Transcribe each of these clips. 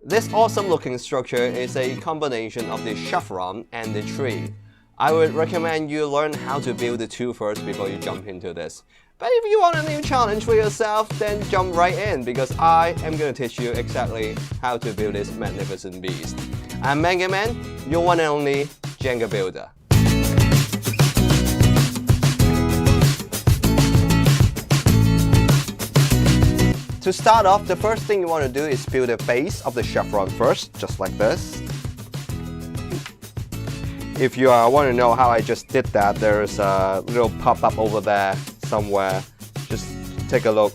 This awesome looking structure is a combination of the chevron and the tree. I would recommend you learn how to build the two first before you jump into this. But if you want a new challenge for yourself, then jump right in because I am going to teach you exactly how to build this magnificent beast. I'm Manga Man, your one and only Jenga builder. To start off, the first thing you want to do is build the base of the chevron first, just like this. If you want to know how I just did that, there's a little pop-up over there somewhere. Just take a look.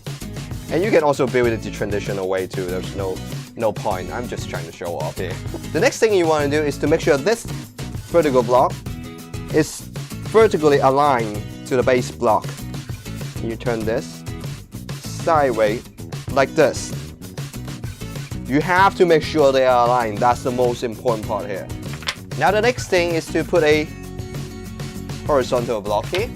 And you can also build it the traditional way too. There's no point. I'm just trying to show off here. The next thing you want to do is to make sure this vertical block is vertically aligned to the base block. You turn this sideways like this. You have to make sure they are aligned. That's the most important part here. Now the next thing is to put a horizontal block here.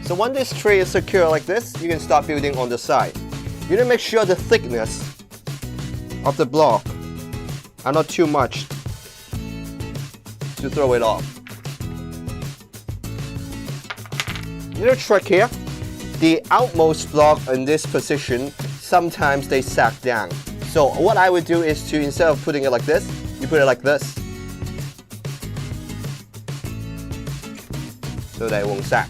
So when this tree is secure like this, you can start building on the side. You need to make sure the thickness of the block are not too much to throw it off. Little trick here. The outmost block in this position, sometimes they sag down. So what I would do is to, instead of putting it like this, you put it like this. So that it won't sag.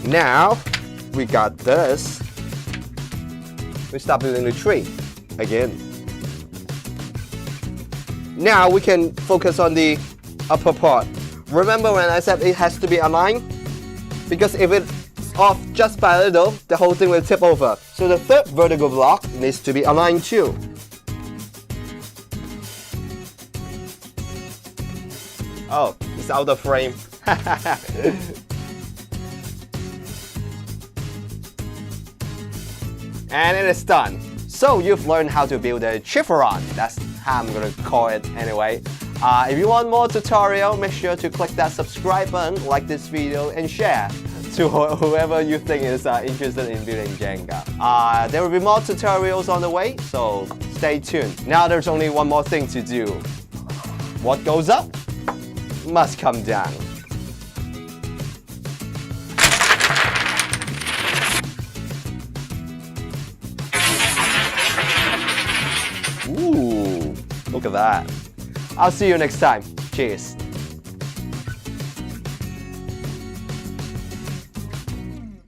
Now, we got this. We start building the tree again. Now we can focus on the upper part. Remember when I said it has to be aligned? Because if it's off just by a little, the whole thing will tip over. So the third vertical block needs to be aligned too. Oh, it's out of frame. And it is done. So you've learned how to build a chevron. That's how I'm gonna call it anyway. If you want more tutorial, make sure to click that subscribe button, like this video, and share to whoever you think is interested in building Jenga. There will be more tutorials on the way, so stay tuned. Now there's only one more thing to do. What goes up must come down. Ooh, look at that. I'll see you next time. Cheers.